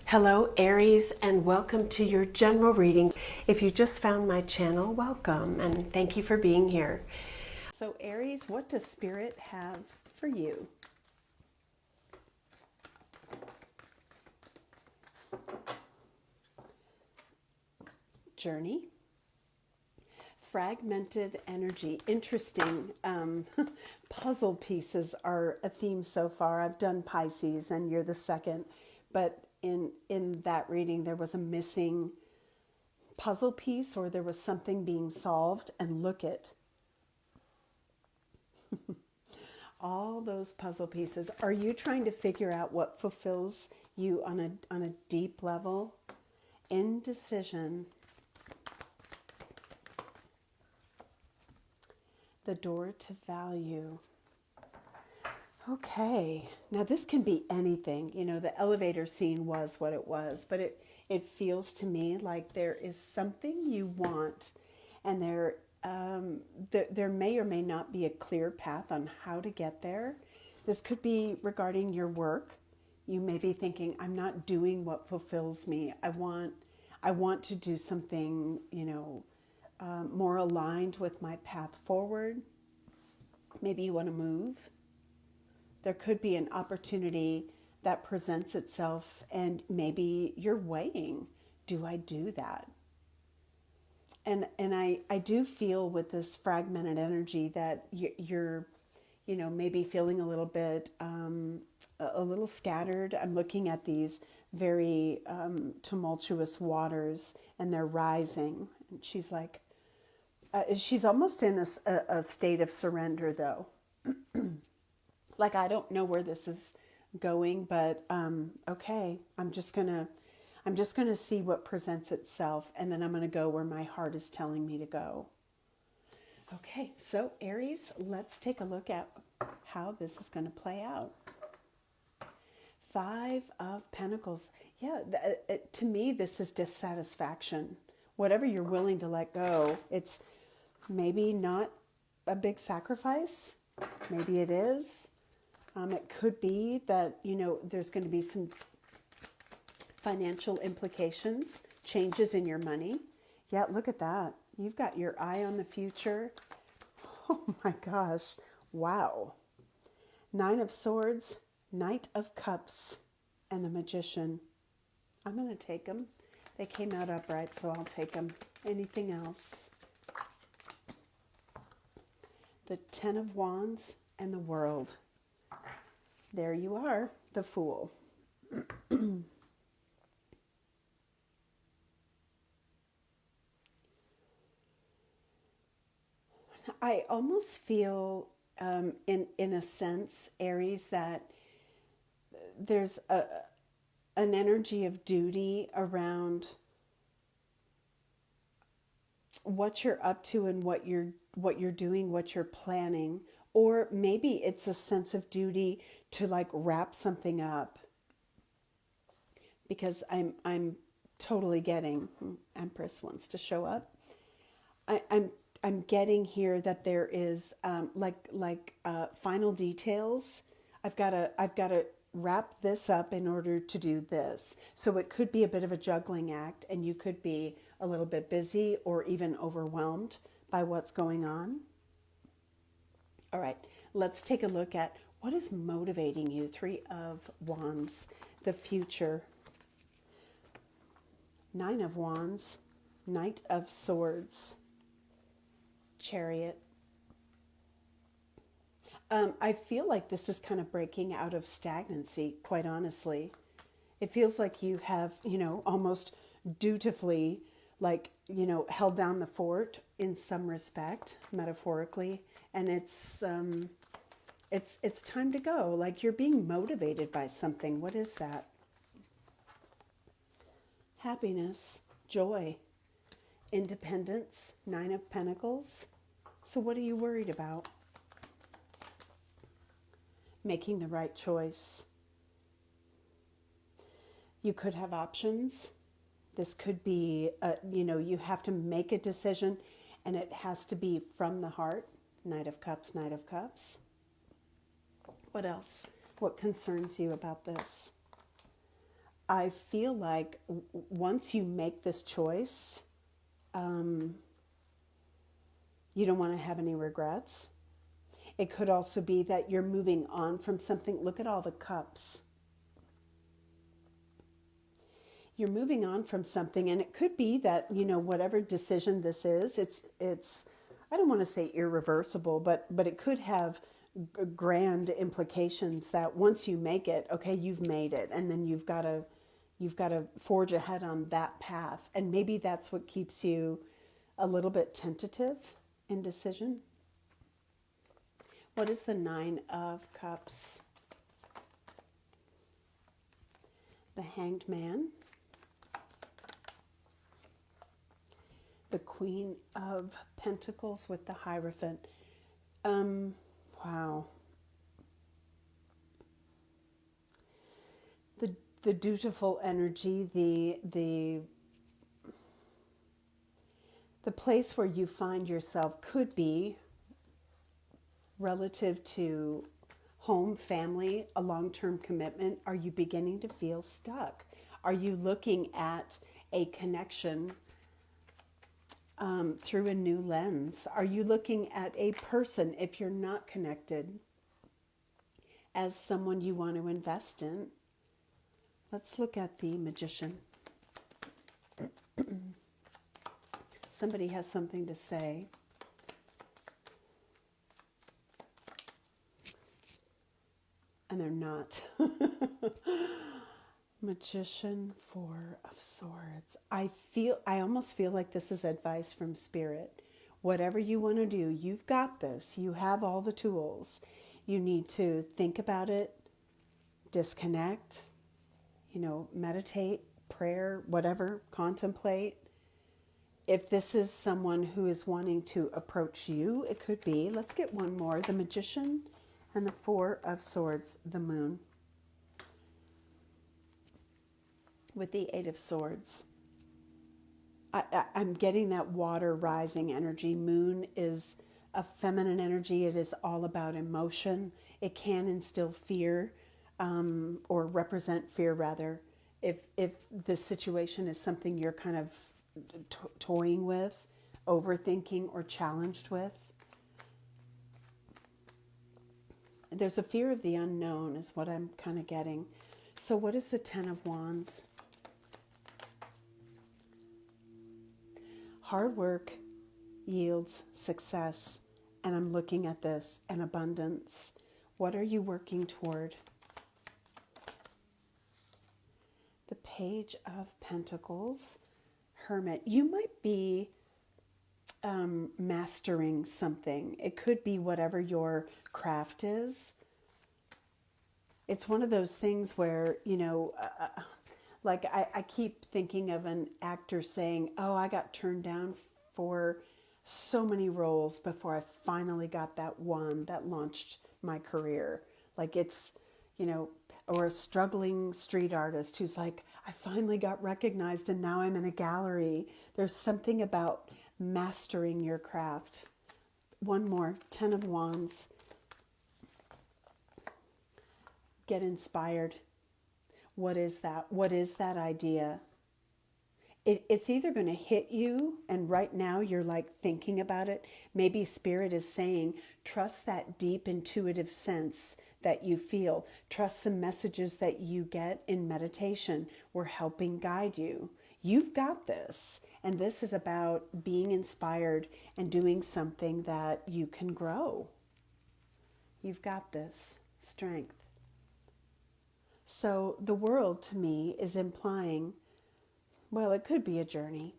Hello Aries, and welcome to your general reading. If you just found my channel, welcome and thank you for being here. So Aries, what does Spirit have for you? Journey. Fragmented energy. Interesting. Puzzle pieces are a theme so far. I've done Pisces and you're the second, but in that reading there was a missing puzzle piece, or there was something being solved, and look at all those puzzle pieces. Are you trying to figure out what fulfills you on a deep level? Indecision. The door to value. Okay, now this can be anything. You know, the elevator scene was what it was, but it feels to me like there is something you want, and there may or may not be a clear path on how to get there. This could be regarding your work. You may be thinking, I'm not doing what fulfills me. I want to do something, more aligned with my path forward. Maybe you want to move. There could be an opportunity that presents itself, and maybe you're weighing, do I do that? And I do feel with this fragmented energy that you're, maybe feeling a little bit, a little scattered. I'm looking at these very tumultuous waters, and they're rising. And she's like, she's almost in a state of surrender, though. Like, I don't know where this is going, but okay, I'm just gonna see what presents itself, and then I'm gonna go where my heart is telling me to go. Okay, so Aries, let's take a look at how this is going to play out. 5 of Pentacles. Yeah, to me, this is dissatisfaction. Whatever you're willing to let go, it's maybe not a big sacrifice. Maybe it is. It could be that, there's going to be some financial implications, changes in your money. Yeah, look at that. You've got your eye on the future. Oh my gosh. Wow. 9 of Swords, Knight of Cups, and the Magician. I'm going to take them. They came out upright, so I'll take them. Anything else? The 10 of Wands and the World. There you are, the Fool. I almost feel, in a sense, Aries, that there's an energy of duty around what you're up to and what you're doing, what you're planning. Or maybe it's a sense of duty to like wrap something up. Because I'm totally getting, Empress wants to show up. I'm getting here that there is final details. I've got to wrap this up in order to do this. So it could be a bit of a juggling act, and you could be a little bit busy or even overwhelmed by what's going on. All right, let's take a look at what is motivating you. 3 of Wands, the future. 9 of Wands, Knight of Swords, Chariot. I feel like this is kind of breaking out of stagnancy, quite honestly. It feels like you have, almost dutifully, held down the fort in some respect, metaphorically, and it's time to go. Like, you're being motivated by something. What is that? Happiness, joy, independence, 9 of Pentacles. So what are you worried about? Making the right choice. You could have options. This could be, you have to make a decision, and it has to be from the heart. Knight of Cups, Knight of Cups. What else? What concerns you about this? I feel like once you make this choice, you don't want to have any regrets. It could also be that you're moving on from something. Look at all the cups. You're moving on from something, and it could be that, whatever decision this is, it's I don't want to say irreversible, but it could have grand implications that once you make it, okay, you've made it, and then you've got to forge ahead on that path. And maybe that's what keeps you a little bit tentative in decision. What is the Nine of Cups? The Hanged Man. The Queen of Pentacles with the Hierophant. Wow. The dutiful energy, the place where you find yourself could be relative to home, family, a long-term commitment. Are you beginning to feel stuck? Are you looking at a connection through a new lens? Are you looking at a person, if you're not connected, as someone you want to invest in? Let's look at the Magician. Somebody has something to say. And they're not. Magician, Four of Swords. I almost feel like this is advice from Spirit. Whatever you want to do, you've got this. You have all the tools. You need to think about it, disconnect, meditate, prayer, whatever, contemplate. If this is someone who is wanting to approach you, it could be. Let's get one more. The Magician and the Four of Swords, the Moon. With the Eight of Swords. I'm getting that water rising energy. Moon is a feminine energy. It is all about emotion. It can instill fear, or represent fear rather. If the situation is something you're kind of toying with, overthinking, or challenged with. There's a fear of the unknown is what I'm kind of getting. So what is the Ten of Wands? Hard work yields success. And I'm looking at this, an abundance. What are you working toward? The Page of Pentacles, Hermit. You might be mastering something. It could be whatever your craft is. It's one of those things where, like I keep thinking of an actor saying, oh, I got turned down for so many roles before I finally got that one that launched my career. Like it's, or a struggling street artist who's like, I finally got recognized and now I'm in a gallery. There's something about mastering your craft. One more, Ten of Wands. Get inspired. What is that? What is that idea? It's either going to hit you, and right now you're like thinking about it. Maybe Spirit is saying, trust that deep intuitive sense that you feel. Trust the messages that you get in meditation. We're helping guide you. You've got this. And this is about being inspired and doing something that you can grow. You've got this. Strength. So the world to me is implying, well, it could be a journey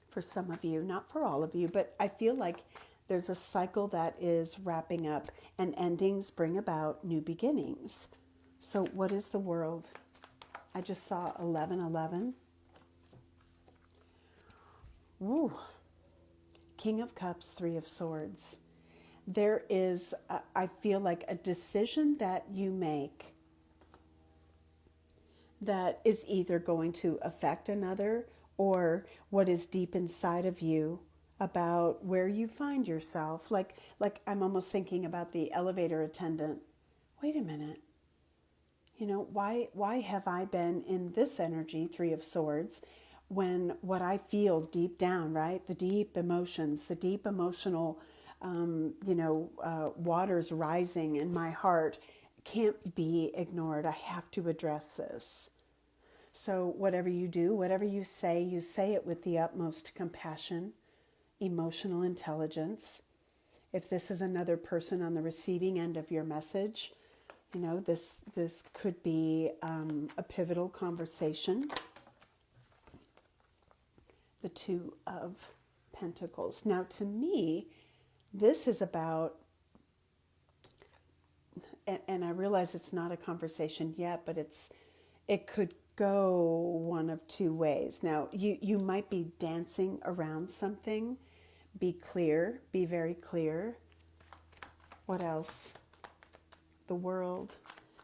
for some of you, not for all of you, but I feel like there's a cycle that is wrapping up, and endings bring about new beginnings. So what is the world? I just saw 1111. Ooh. King of Cups, Three of Swords. There is, I feel like, a decision that you make that is either going to affect another or what is deep inside of you about where you find yourself. Like I'm almost thinking about the elevator attendant. Wait a minute. You know, why have I been in this energy, Three of Swords, when what I feel deep down, right? The deep emotions, the deep emotional, waters rising in my heart can't be ignored. I have to address this. So whatever you do, whatever you say it with the utmost compassion, emotional intelligence. If this is another person on the receiving end of your message, you know, this could be a pivotal conversation. The Two of Pentacles. Now, to me, this is about, and I realize it's not a conversation yet, but it could go one of two ways. Now, you might be dancing around something. Be clear, be very clear. What else? The World,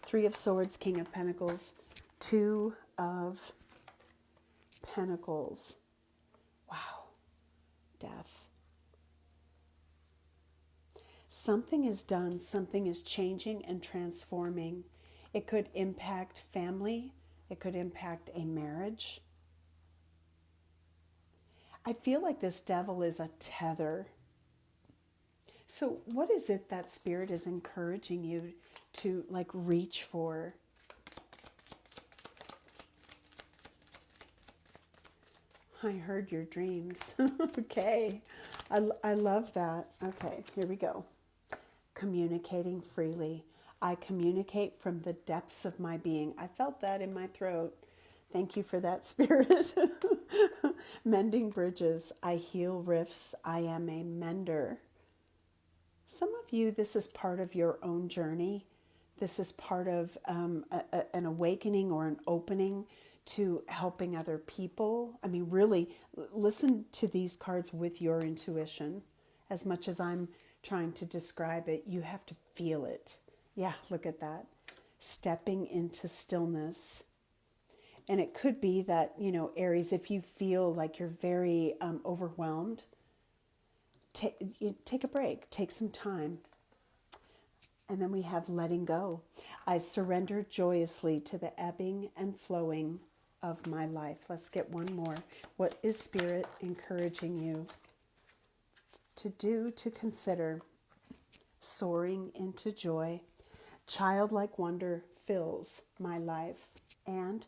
Three of Swords, King of Pentacles, Two of Pentacles. Wow, Death. Something is done, something is changing and transforming. It could impact family, it could impact a marriage. I feel like this devil is a tether. So what is it that Spirit is encouraging you to like reach for? I heard your dreams. Okay. I love that. Okay, here we go. Communicating freely. I communicate from the depths of my being. I felt that in my throat. Thank you for that, Spirit. Mending bridges. I heal rifts. I am a mender. Some of you, this is part of your own journey. This is part of an awakening or an opening to helping other people. I mean, really, listen to these cards with your intuition. As much as I'm trying to describe it, you have to feel it. Yeah, look at that. Stepping into stillness. And it could be that, you know, Aries, if you feel like you're very overwhelmed, take a break, take some time. And then we have letting go. I surrender joyously to the ebbing and flowing of my life. Let's get one more. What is Spirit encouraging you to do, to consider? Soaring into joy. Childlike wonder fills my life. And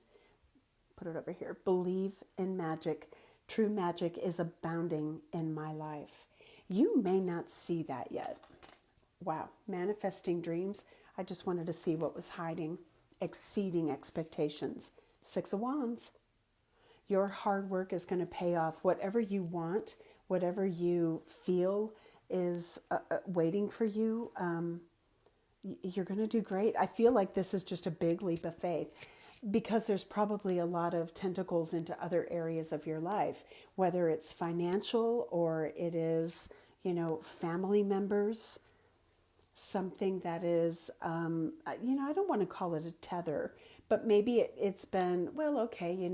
put it over here. Believe in magic. True magic is abounding in my life. You may not see that yet. Wow. Manifesting dreams. I just wanted to see what was hiding. Exceeding expectations. Six of Wands. Your hard work is going to pay off. Whatever you want, whatever you feel is waiting for you, you're going to do great. I feel like this is just a big leap of faith, because there's probably a lot of tentacles into other areas of your life, whether it's financial or it is, you know, family members, something that is, I don't want to call it a tether, but maybe it's been, well, okay,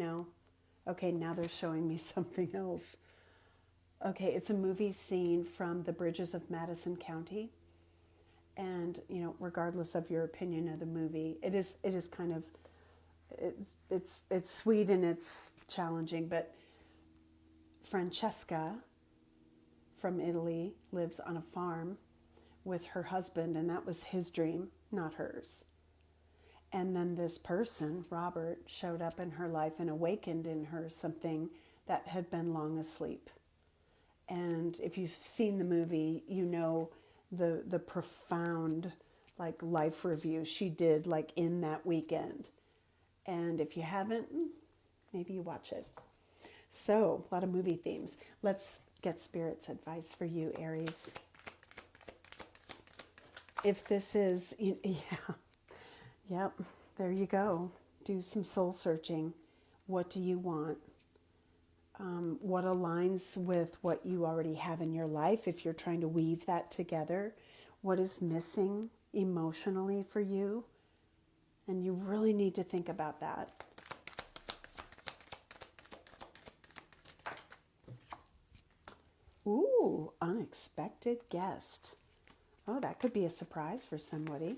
okay, now they're showing me something else. Okay, it's a movie scene from the Bridges of Madison County. And, regardless of your opinion of the movie, it is kind of, it's sweet and it's challenging, but Francesca from Italy lives on a farm with her husband, and that was his dream, not hers. And then this person, Robert, showed up in her life and awakened in her something that had been long asleep. And if you've seen the movie, you know the profound life review she did in that weekend. And if you haven't, maybe you watch it. So, a lot of movie themes. Let's get Spirit's advice for you, Aries. If this is, yep, there you go. Do some soul searching. What do you want? What aligns with what you already have in your life, if you're trying to weave that together? What is missing emotionally for you? And you really need to think about that. Ooh, unexpected guest. Oh, that could be a surprise for somebody.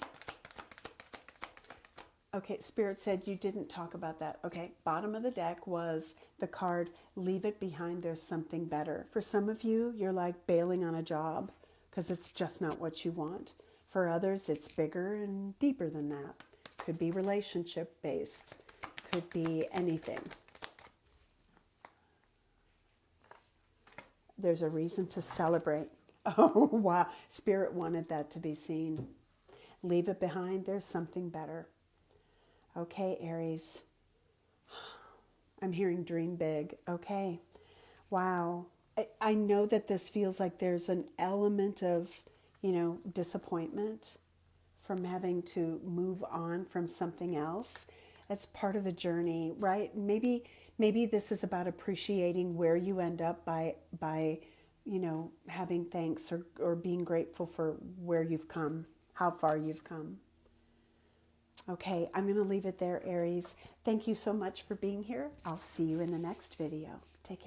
Okay, Spirit said you didn't talk about that. Okay, bottom of the deck was the card, leave it behind, there's something better. For some of you, you're like bailing on a job because it's just not what you want. For others, it's bigger and deeper than that. Could be relationship based, could be anything. There's a reason to celebrate. Oh, wow. Spirit wanted that to be seen. Leave it behind, there's something better. Okay, Aries. I'm hearing dream big. Okay. Wow. I know that this feels like there's an element of, disappointment from having to move on from something else. It's part of the journey, right? Maybe this is about appreciating where you end up by having thanks or being grateful for where you've come, how far you've come. Okay, I'm going to leave it there, Aries. Thank you so much for being here. I'll see you in the next video. Take care.